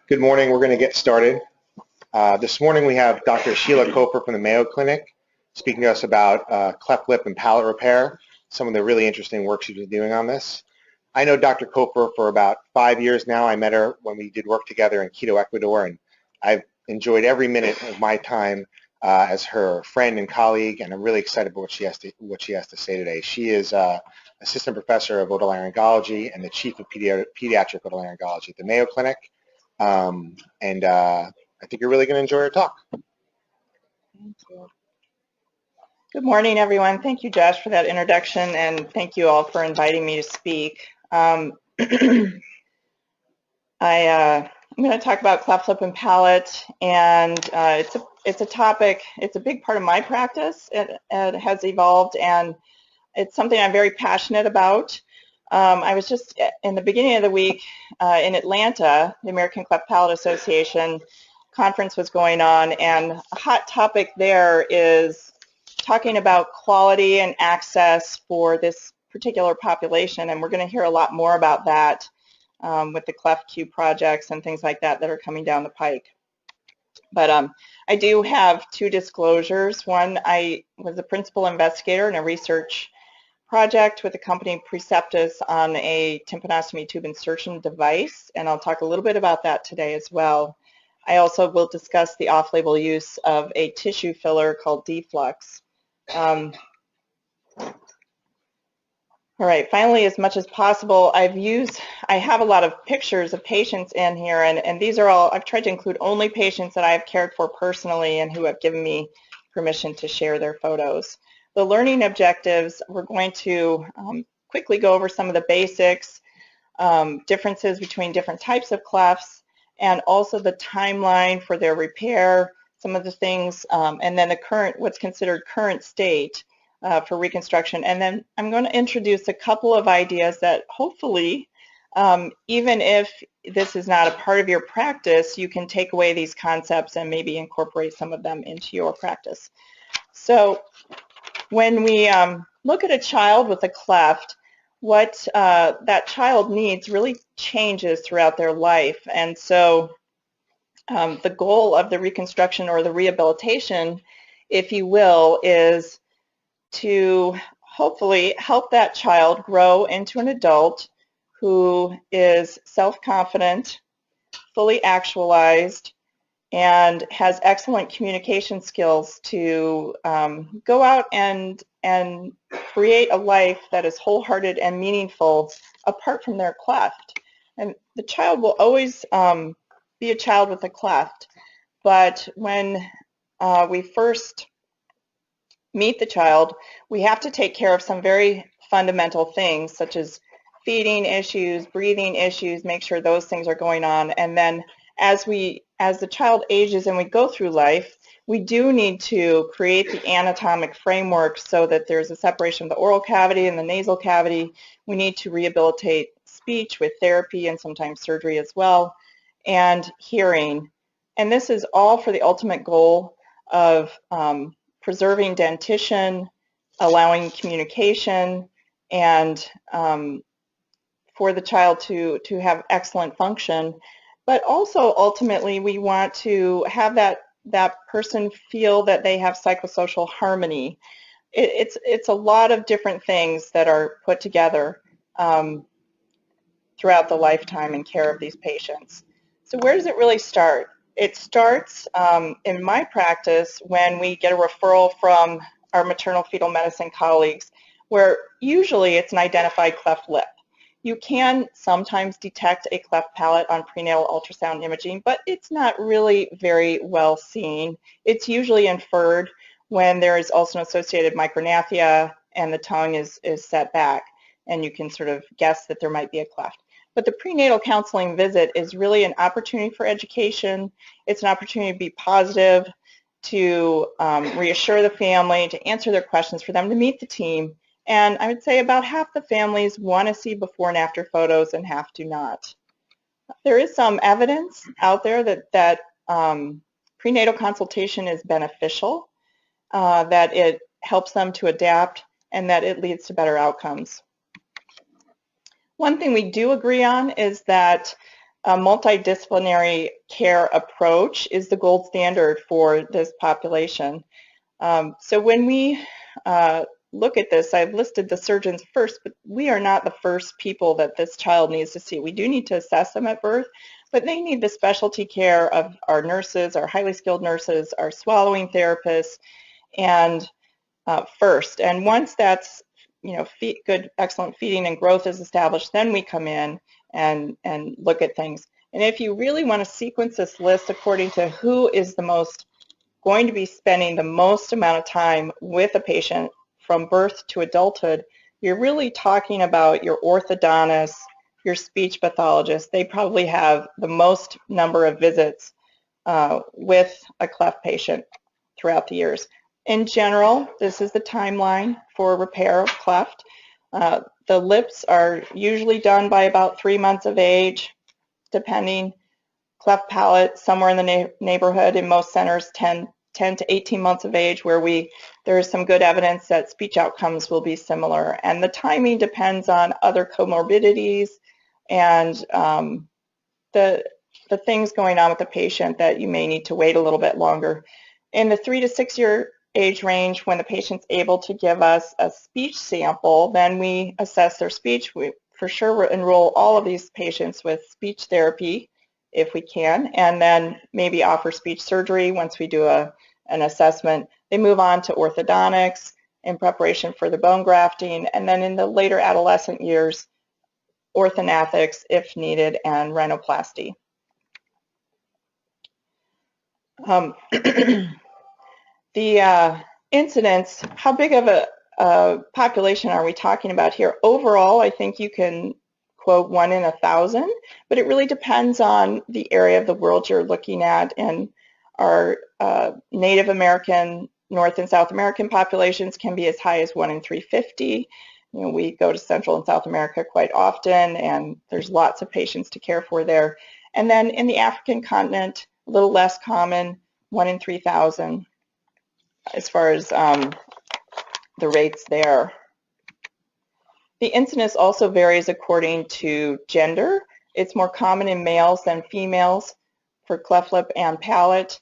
Good morning. We're going to get started. This morning we have Dr. Shelag Cofer from the Mayo Clinic speaking to us about cleft lip and palate repair, some of the really interesting work she's been doing on this. I know Dr. Cofer for about 5 years now. I met her when we did work together in Quito, Ecuador, and I've enjoyed every minute of my time as her friend and colleague, and I'm really excited about what she has to say today. She is assistant professor of otolaryngology and the chief of pediatric otolaryngology at the Mayo Clinic. I think you're really going to enjoy our talk. Thank you. Good morning, everyone. Thank you, Josh, for that introduction, and thank you all for inviting me to speak. I'm going to talk about cleft lip and palate, and it's a topic. It's a big part of my practice. It has evolved, and it's something I'm very passionate about. I was just in the beginning of the week in Atlanta. The American Cleft Palate Association conference was going on, and a hot topic there is talking about quality and access for this particular population, and we're going to hear a lot more about that with the Cleft Q projects and things like that that are coming down the pike. But I do have two disclosures. One, I was a principal investigator in a research project with the company Preceptus on a tympanostomy tube insertion device, and I'll talk a little bit about that today as well. I also will discuss the off-label use of a tissue filler called Deflux. All right, finally, as much as possible, I have a lot of pictures of patients in here, and these are all, I've tried to include only patients that I've cared for personally and who have given me permission to share their photos. The learning objectives, we're going to quickly go over some of the basics, differences between different types of clefts, and also the timeline for their repair, some of the things, and then the what's considered current state for reconstruction. And then I'm going to introduce a couple of ideas that hopefully, even if this is not a part of your practice, you can take away these concepts and maybe incorporate some of them into your practice. So when we look at a child with a cleft, what that child needs really changes throughout their life. And so the goal of the reconstruction or the rehabilitation, if you will, is to hopefully help that child grow into an adult who is self-confident, fully actualized, and has excellent communication skills to go out and create a life that is wholehearted and meaningful apart from their cleft. And the child will always be a child with a cleft, but when we first meet the child, we have to take care of some very fundamental things such as feeding issues, breathing issues, make sure those things are going on, and then as the child ages and we go through life, we do need to create the anatomic framework so that there's a separation of the oral cavity and the nasal cavity. We need to rehabilitate speech with therapy and sometimes surgery as well, and hearing. And this is all for the ultimate goal of preserving dentition, allowing communication, and for the child to have excellent function. But also, ultimately, we want to have that person feel that they have psychosocial harmony. It's a lot of different things that are put together throughout the lifetime and care of these patients. So where does it really start? It starts in my practice when we get a referral from our maternal fetal medicine colleagues, where usually it's an identified cleft lip. You can sometimes detect a cleft palate on prenatal ultrasound imaging, but it's not really very well seen. It's usually inferred when there is also an associated micrognathia and the tongue is set back, and you can sort of guess that there might be a cleft. But the prenatal counseling visit is really an opportunity for education. It's an opportunity to be positive, to reassure the family, to answer their questions, for them to meet the team. And I would say about half the families want to see before and after photos and half do not. There is some evidence out there that prenatal consultation is beneficial, that it helps them to adapt, and that it leads to better outcomes. One thing we do agree on is that a multidisciplinary care approach is the gold standard for this population. So when we look at this, I've listed the surgeons first, but we are not the first people that this child needs to see. We do need to assess them at birth, but they need the specialty care of our nurses, our highly skilled nurses, our swallowing therapists, and first. And once that's, good, excellent feeding and growth is established, then we come in and look at things. And if you really want to sequence this list according to who is going to be spending the most amount of time with a patient from birth to adulthood, you're really talking about your orthodontist, your speech pathologist. They probably have the most number of visits with a cleft patient throughout the years. In general, this is the timeline for repair of cleft. The lips are usually done by about 3 months of age, depending. Cleft palate, somewhere in the neighborhood, in most centers, 10 to 18 months of age, where there is some good evidence that speech outcomes will be similar. And the timing depends on other comorbidities and the things going on with the patient that you may need to wait a little bit longer. In the 3 to 6 year age range, when the patient's able to give us a speech sample, then we assess their speech. We for sure enroll all of these patients with speech therapy if we can, and then maybe offer speech surgery once we do an assessment. They move on to orthodontics in preparation for the bone grafting, and then in the later adolescent years, orthognathics if needed, and rhinoplasty. The incidence, how big of a population are we talking about here? Overall, I think you can quote 1 in 1,000, but it really depends on the area of the world you're looking at. And our Native American, North and South American populations can be as high as 1 in 350. We go to Central and South America quite often, and there's lots of patients to care for there. And then in the African continent, a little less common, 1 in 3,000 as far as the rates there. The incidence also varies according to gender. It's more common in males than females for cleft lip and palate.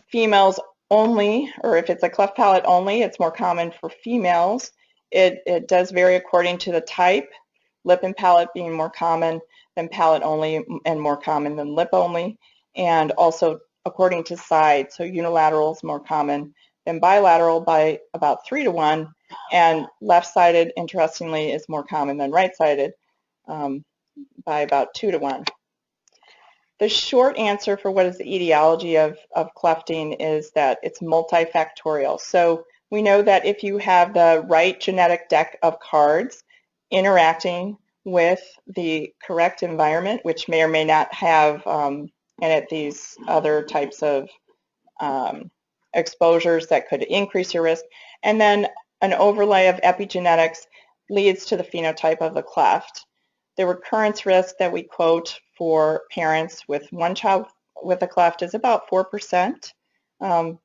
Females only, or if it's a cleft palate only, it's more common for females. It does vary according to the type, lip and palate being more common than palate only and more common than lip only, and also according to side. So unilateral is more common than bilateral by about 3 to 1, and left-sided, interestingly, is more common than right-sided by about 2 to 1. The short answer for what is the etiology of clefting is that it's multifactorial. So we know that if you have the right genetic deck of cards interacting with the correct environment, which may or may not have in it these other types of exposures that could increase your risk, and then an overlay of epigenetics leads to the phenotype of the cleft. The recurrence risk that we quote for parents with one child with a cleft is about 4%,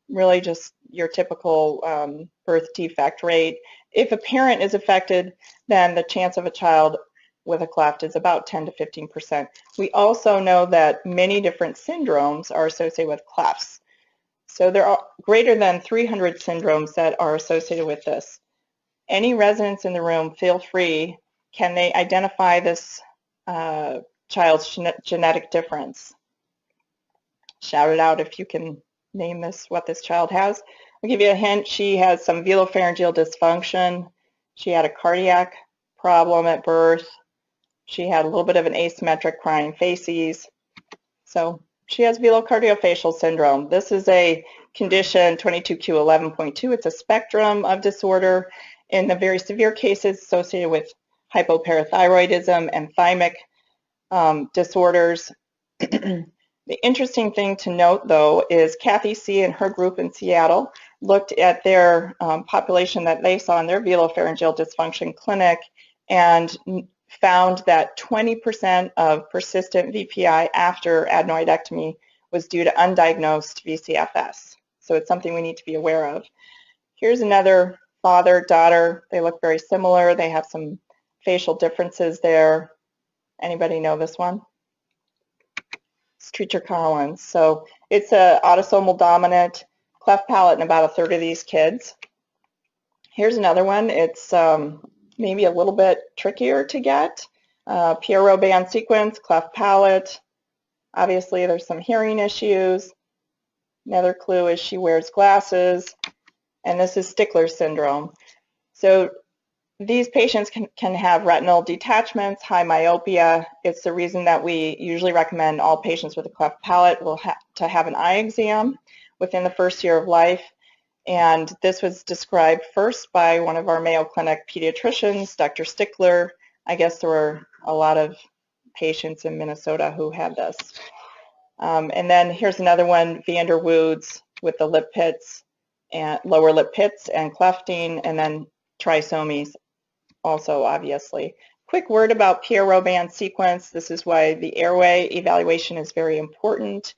really just your typical birth defect rate. If a parent is affected, then the chance of a child with a cleft is about 10 to 15%. We also know that many different syndromes are associated with clefts. So there are greater than 300 syndromes that are associated with this. Any residents in the room, feel free, can they identify this child's genetic difference? Shout it out if you can name this, what this child has. I'll give you a hint. She has some velopharyngeal dysfunction. She had a cardiac problem at birth. She had a little bit of an asymmetric crying facies. So she has velocardiofacial syndrome. This is a condition, 22q11.2. It's a spectrum of disorder. In the very severe cases associated with hypoparathyroidism and thymic disorders. The interesting thing to note, though, is Kathy C. and her group in Seattle looked at their population that they saw in their velopharyngeal dysfunction clinic and found that 20% of persistent VPI after adenoidectomy was due to undiagnosed VCFS. So it's something we need to be aware of. Here's another father, daughter. They look very similar. They have some facial differences there. Anybody know this one? Treacher Collins. So it's a autosomal dominant cleft palate in about a third of these kids. Here's another one. It's maybe a little bit trickier to get. Pierrot band sequence, cleft palate. Obviously, there's some hearing issues. Another clue is she wears glasses. And this is Stickler syndrome. So these patients can have retinal detachments, high myopia. It's the reason that we usually recommend all patients with a cleft palate will to have an eye exam within the first year of life. And this was described first by one of our Mayo Clinic pediatricians, Dr. Stickler. I guess there were a lot of patients in Minnesota who had this. And then here's another one, Vander Wood's with the lip pits and lower lip pits and clefting, and then trisomies also, obviously. Quick word about Pierrot band sequence. This is why the airway evaluation is very important.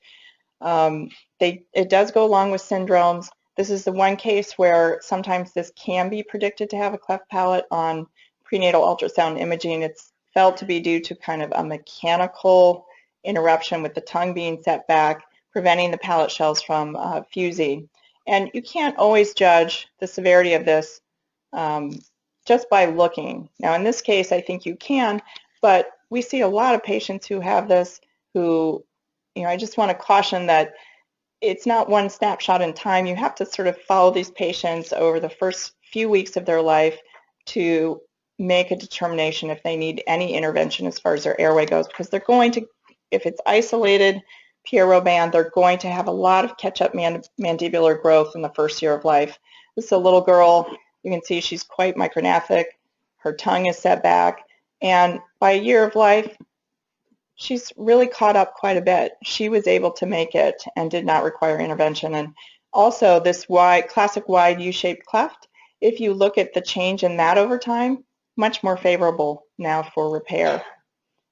It does go along with syndromes. This is the one case where sometimes this can be predicted to have a cleft palate on prenatal ultrasound imaging. It's felt to be due to kind of a mechanical interruption with the tongue being set back, preventing the palate shells from fusing. And you can't always judge the severity of this just by looking. Now, in this case, I think you can, but we see a lot of patients who have this who, I just want to caution that it's not one snapshot in time. You have to sort of follow these patients over the first few weeks of their life to make a determination if they need any intervention as far as their airway goes, because they're going to, if it's isolated Pierrot band, they're going to have a lot of catch-up mandibular growth in the first year of life. This is a little girl. You can see she's quite micrognathic. Her tongue is set back. And by a year of life, she's really caught up quite a bit. She was able to make it and did not require intervention. And also this classic wide U-shaped cleft, if you look at the change in that over time, much more favorable now for repair.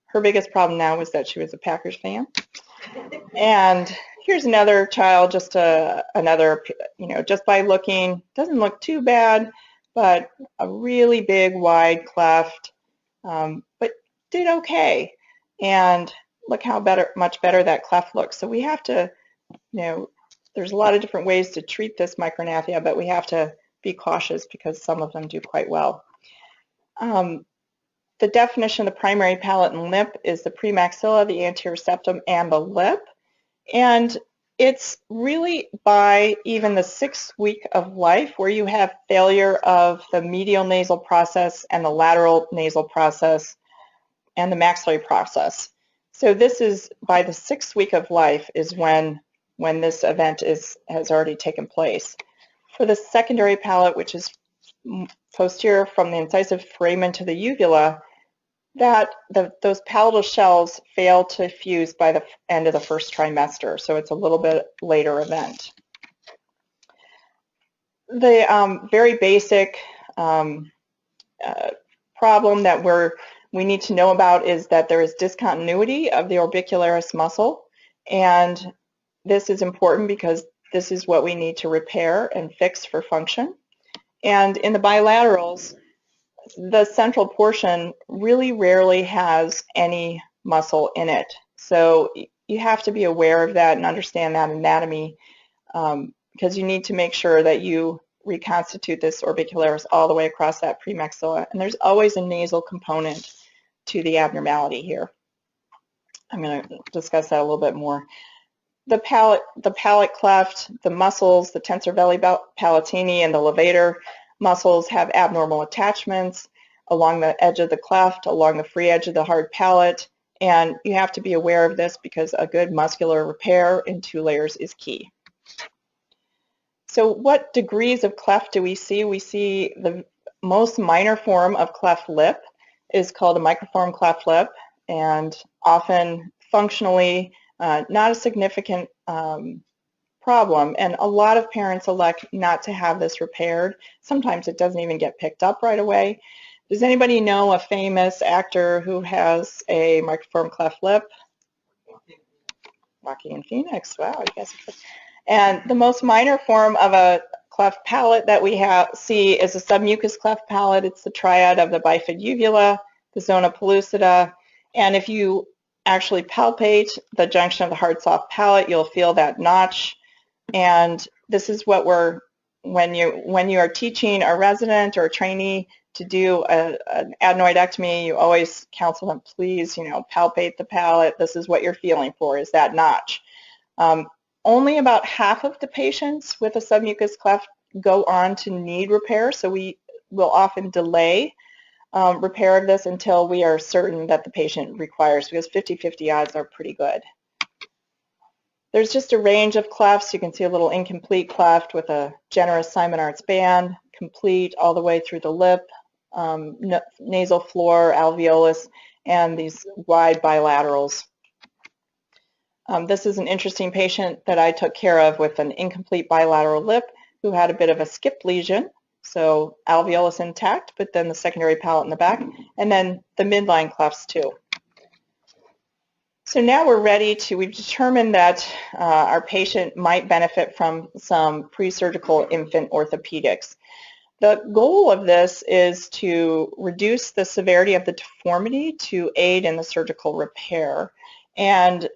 Her biggest problem now was that she was a Packers fan. And here's another child, just another, just by looking, doesn't look too bad, but a really big wide cleft, but did okay. And look how much better that cleft looks. So we have to, there's a lot of different ways to treat this micrognathia, but we have to be cautious because some of them do quite well. The definition of the primary palate and lip is the premaxilla, the anterior septum, and the lip. And it's really by even the 6th week of life where you have failure of the medial nasal process and the lateral nasal process and the maxillary process. So this is by the 6th week of life is when this event has already taken place. For the secondary palate, which is posterior from the incisive foramen to the uvula, those palatal shells fail to fuse by the end of the first trimester, so it's a little bit later event. The very basic problem that we need to know about is that there is discontinuity of the orbicularis muscle, and this is important because this is what we need to repair and fix for function. And in the bilaterals, the central portion really rarely has any muscle in it. So you have to be aware of that and understand that anatomy because you need to make sure that you reconstitute this orbicularis all the way across that premaxilla. And there's always a nasal component to the abnormality here. I'm going to discuss that a little bit more. The palate cleft, the muscles, the tensor veli palatini and the levator muscles have abnormal attachments along the edge of the cleft, along the free edge of the hard palate, and you have to be aware of this because a good muscular repair in 2 layers is key. So what degrees of cleft do we see? We see the most minor form of cleft lip is called a microform cleft lip, and often functionally not a significant problem, and a lot of parents elect not to have this repaired. Sometimes it doesn't even get picked up right away. Does anybody know a famous actor who has a microform cleft lip? Joaquin Phoenix. Wow, you guys are good. And the most minor form of a cleft palate that we see is a submucous cleft palate. It's the triad of the bifid uvula, the zona pellucida, and if you actually palpate the junction of the hard soft palate, you'll feel that notch. And this is what when you are teaching a resident or a trainee to do an adenoidectomy, you always counsel them, please, palpate the palate. This is what you're feeling for, is that notch. Only about half of the patients with a submucous cleft go on to need repair, so we will often delay repair of this until we are certain that the patient requires, because 50-50 odds are pretty good. There's just a range of clefts. You can see a little incomplete cleft with a generous Simon Arts band, complete all the way through the lip, nasal floor, alveolus, and these wide bilaterals. This is an interesting patient that I took care of with an incomplete bilateral lip who had a bit of a skip lesion. So alveolus intact, but then the secondary palate in the back, and then the midline clefts too. So now we're ready to, we've determined that our patient might benefit from some pre-surgical infant orthopedics. The goal of this is to reduce the severity of the deformity to aid in the surgical repair and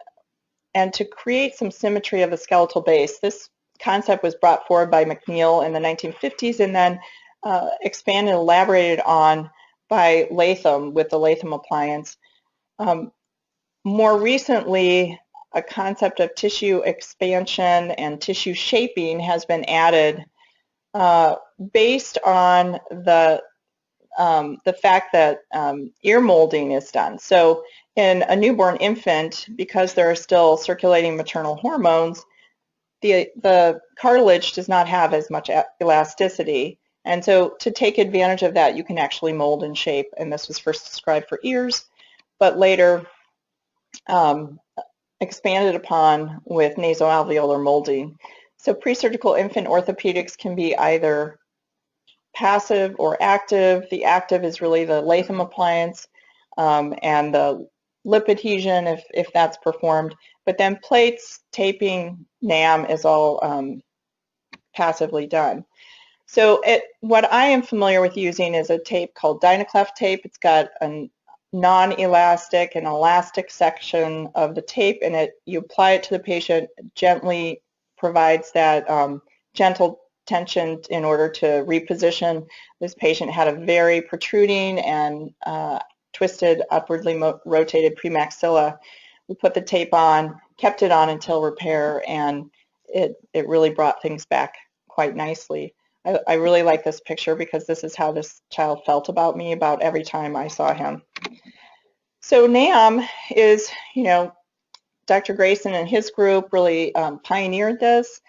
to create some symmetry of the skeletal base. This concept was brought forward by McNeil in the 1950s and then expanded and elaborated on by Latham with the Latham appliance. More recently, a concept of tissue expansion and tissue shaping has been added based on the fact that ear molding is done. So in a newborn infant, because there are still circulating maternal hormones, the cartilage does not have as much elasticity. And so to take advantage of that, you can actually mold and shape. And this was first described for ears, but later expanded upon with nasoalveolar molding. So pre-surgical infant orthopedics can be either passive or active. The active is really the Latham appliance and the lip adhesion if that's performed. But then plates, taping, NAM is all passively done. So what I am familiar with using is a tape called Dynaclef tape. It's got a non-elastic and elastic section of the tape, and you apply it to the patient, gently provides that gentle tension in order to reposition. This patient had a very protruding and twisted, upwardly rotated premaxilla. We put the tape on, kept it on until repair, and it really brought things back quite nicely. I really like this picture because this is how this child felt about me about every time I saw him. So NAM is, Dr. Grayson and his group really pioneered this,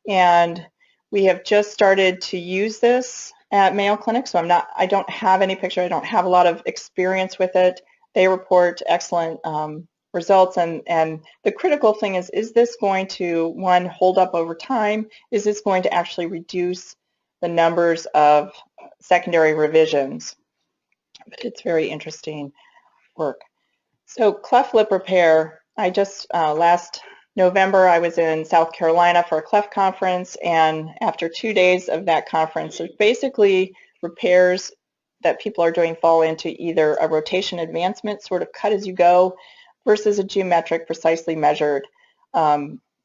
and we have just started to use this at Mayo Clinic. So I don't have any picture. I don't have a lot of experience with it. They report excellent results, and the critical thing is this going to, one, hold up over time? Is this going to actually reduce the numbers of secondary revisions? But it's very interesting work. So cleft lip repair, I just, last November, I was in South Carolina for a cleft conference, and after 2 days of that conference, so basically repairs that people are doing fall into either a rotation advancement, sort of cut as you go, versus a geometric, precisely measured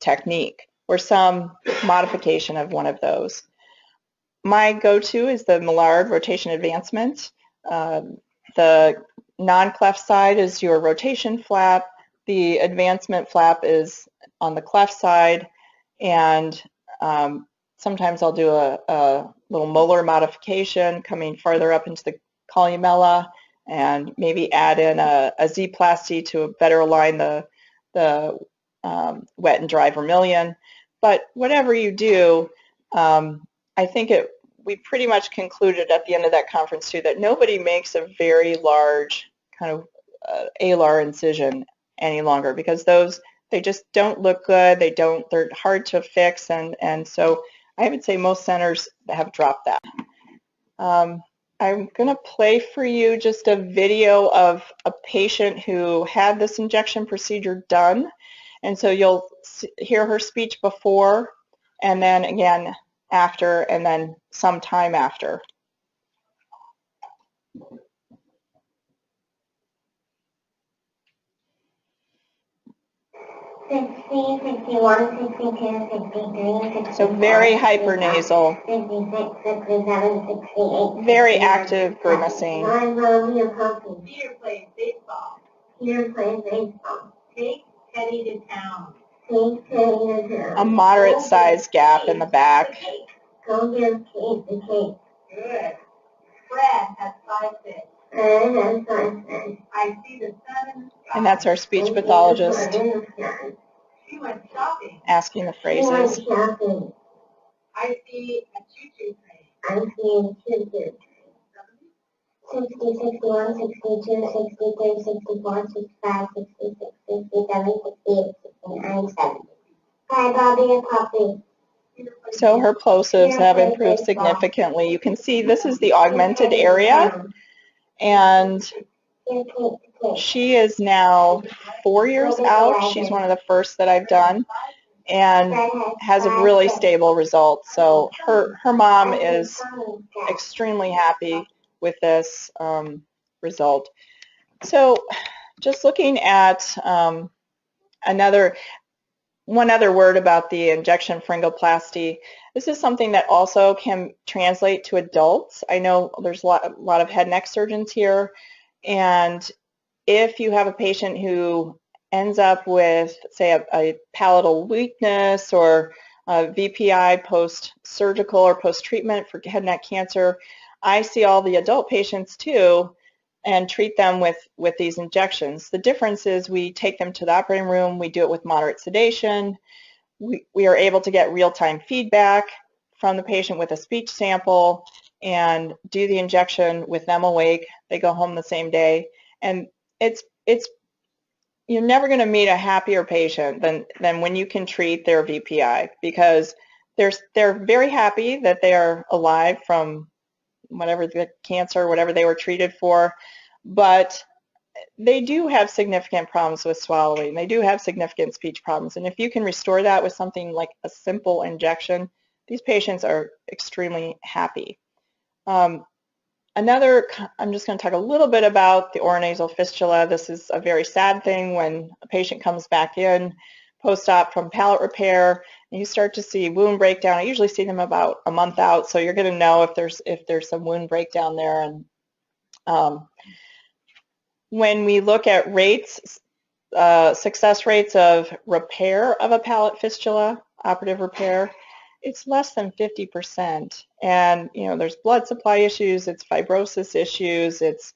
technique, or some modification of one of those. My go-to is the Millard rotation advancement. The non-cleft side is your rotation flap. The advancement flap is on the cleft side, and sometimes I'll do a little molar modification coming farther up into the columella, and maybe add in a Z-plasty to better align the wet and dry vermilion. But whatever you do, I think we pretty much concluded at the end of that conference too that nobody makes a very large kind of alar incision any longer, because those, they just don't look good. They're hard to fix, and so I would say most centers have dropped that. I'm going to play for you just a video of a patient who had this injection procedure done, and so you'll hear her speech before, and then again after, and then some time after. 60, 61, 62, 63, 64. So very hypernasal. 66, 67, 68. Very active grimacing. Peter plays baseball. Peter plays baseball. Take Teddy to town. Take Teddy to town. A moderate sized gap in the back. Go give Kate the cake. Good. Fred has 5 fish. Fred has 5 fish. I see the sun in the sky. And that's our speech pathologist She went shopping. asking the She phrases. went shopping. I see a choo-choo train. I see a choo-choo train. 60, 61, 62, 63, 64, 65, 66, 67, 68, 69, 70. Hi, Bobby and Poppy. So her plosives have improved significantly. You can see this is the augmented area, and she is now 4 years out. She's one of the first that I've done and has a really stable result. So her mom is extremely happy with this result. So just looking at one other word about the injection pharyngoplasty. This is something that also can translate to adults. I know there's a lot of head and neck surgeons here, and if you have a patient who ends up with, say, a palatal weakness or a VPI post-surgical or post-treatment for head and neck cancer, I see all the adult patients too and treat them with these injections. The difference is we take them to the operating room, we do it with moderate sedation, we are able to get real-time feedback from the patient with a speech sample and do the injection with them awake. They go home the same day, and you're never going to meet a happier patient than when you can treat their VPI, because they're very happy that they are alive from whatever the cancer, whatever they were treated for, but they do have significant problems with swallowing. They do have significant speech problems, and if you can restore that with something like a simple injection, these patients are extremely happy. I'm just going to talk a little bit about the oronasal fistula. This is a very sad thing when a patient comes back in post-op from palate repair and you start to see wound breakdown. I usually see them about a month out, so you're going to know if there's some wound breakdown there. And when we look at rates, success rates of repair of a palate fistula, operative repair, it's less than 50%. And there's blood supply issues, it's fibrosis issues, it's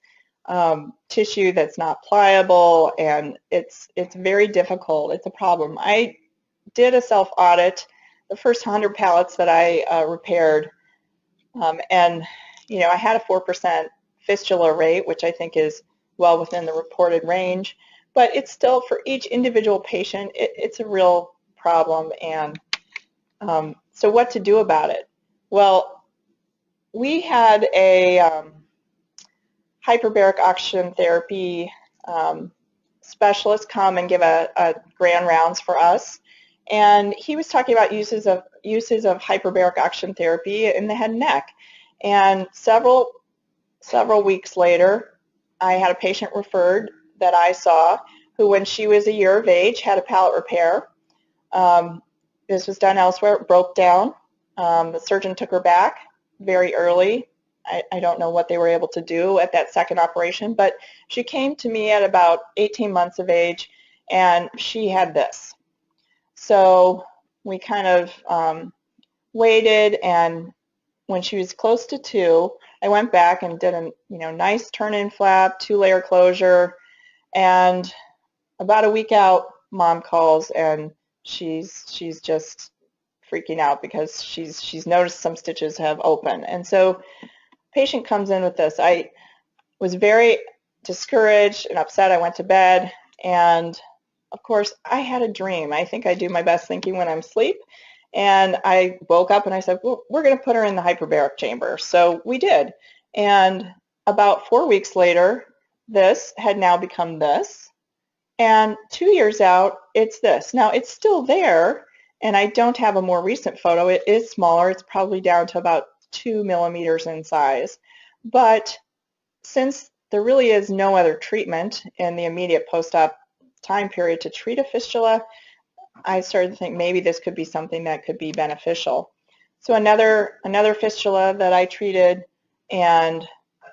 tissue that's not pliable, and it's very difficult. It's a problem. I did a self-audit, the first 100 palates that I repaired, and I had a 4% fistula rate, which I think is well within the reported range, but it's still, for each individual patient, it's a real problem. And so what to do about it? Well, we had a hyperbaric oxygen therapy specialist come and give a grand rounds for us, and he was talking about uses of hyperbaric oxygen therapy in the head and neck. And several weeks later, I had a patient referred that I saw who, when she was a year of age, had a palate repair. This was done elsewhere. It broke down. The surgeon took her back very early. I don't know what they were able to do at that second operation, but she came to me at about 18 months of age, and she had this. So we kind of waited, and when she was close to 2, I went back and did a nice turn-in flap, 2-layer closure, and about a week out, mom calls, and she's just freaking out because she's noticed some stitches have opened. And so patient comes in with this. I was very discouraged and upset. I went to bed, and of course I had a dream. I think I do my best thinking when I'm asleep, and I woke up and I said, well, we're going to put her in the hyperbaric chamber. So we did, and about 4 weeks later, this had now become this, and 2 years out, it's this. Now it's still there, and I don't have a more recent photo. It is smaller. It's probably down to about 2 millimeters in size. But since there really is no other treatment in the immediate post-op time period to treat a fistula, I started to think maybe this could be something that could be beneficial. So another fistula that I treated, and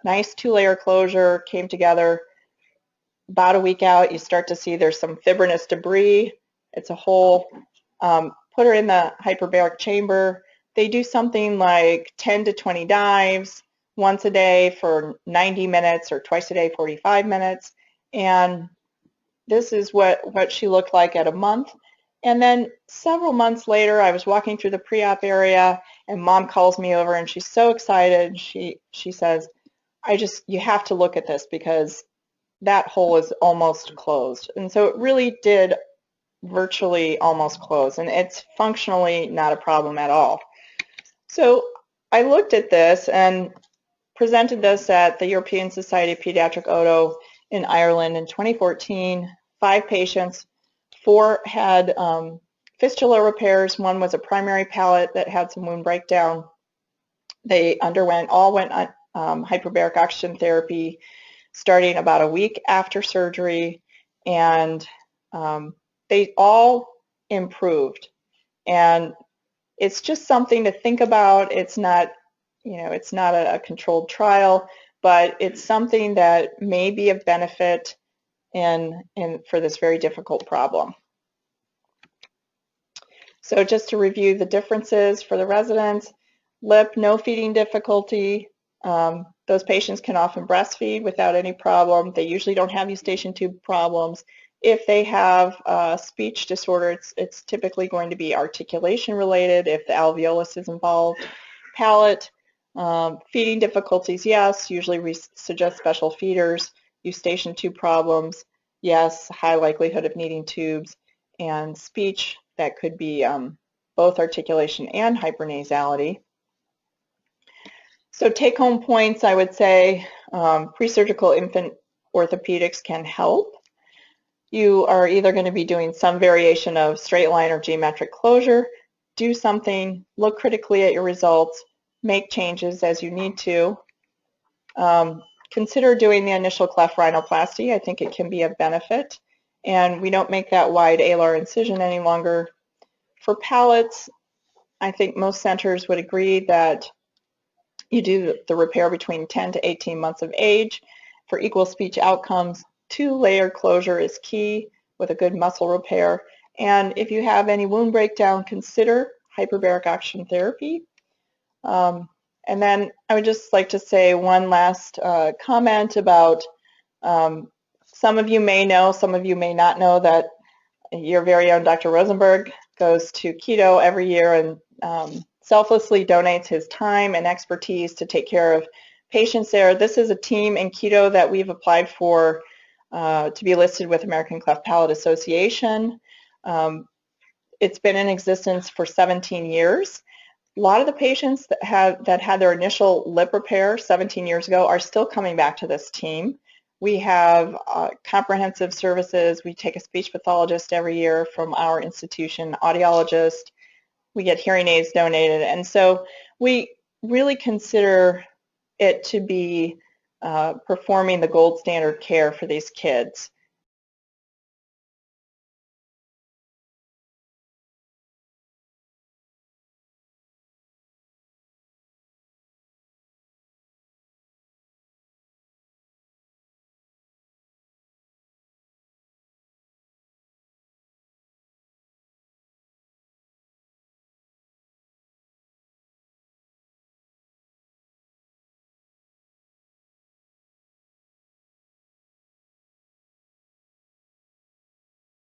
nice 2-layer closure, came together. About a week out, you start to see there's some fibrinous debris. It's a hole. Put her in the hyperbaric chamber. They do something like 10 to 20 dives once a day for 90 minutes or twice a day, 45 minutes. And this is what she looked like at a month. And then several months later, I was walking through the pre-op area, and Mom calls me over, and she's so excited. She says, you have to look at this because that hole is almost closed. And so it really did virtually almost close, and it's functionally not a problem at all. So I looked at this and presented this at the European Society of Pediatric Oto in Ireland in 2014. 5 patients, 4 had fistula repairs. 1 was a primary palate that had some wound breakdown. They all went on hyperbaric oxygen therapy starting about a week after surgery, and they all improved. And it's just something to think about. It's not, it's not a controlled trial, but it's something that may be of benefit for this very difficult problem. So just to review the differences for the residents: lip, no feeding difficulty. Those patients can often breastfeed without any problem. They usually don't have eustachian tube problems. If they have a speech disorder, it's typically going to be articulation related if the alveolus is involved. Palate, feeding difficulties, yes. Usually we suggest special feeders. Eustachian tube problems, yes. High likelihood of needing tubes. And speech, that could be both articulation and hypernasality. So take-home points, I would say pre-surgical infant orthopedics can help. You are either going to be doing some variation of straight line or geometric closure. Do something, look critically at your results, make changes as you need to. Consider doing the initial cleft rhinoplasty. I think it can be of benefit. And we don't make that wide alar incision any longer. For palates, I think most centers would agree that you do the repair between 10 to 18 months of age. For equal speech outcomes, 2-layer closure is key with a good muscle repair. And if you have any wound breakdown, consider hyperbaric oxygen therapy. And then I would just like to say one last comment about some of you may know, some of you may not know that your very own Dr. Rosenberg goes to Quito every year and selflessly donates his time and expertise to take care of patients there. This is a team in Quito that we've applied for to be listed with American Cleft Palate Association. It's been in existence for 17 years. A lot of the patients that had their initial lip repair 17 years ago are still coming back to this team. We have comprehensive services. We take a speech pathologist every year from our institution, audiologist. We get hearing aids donated. And so we really consider it to be performing the gold standard care for these kids.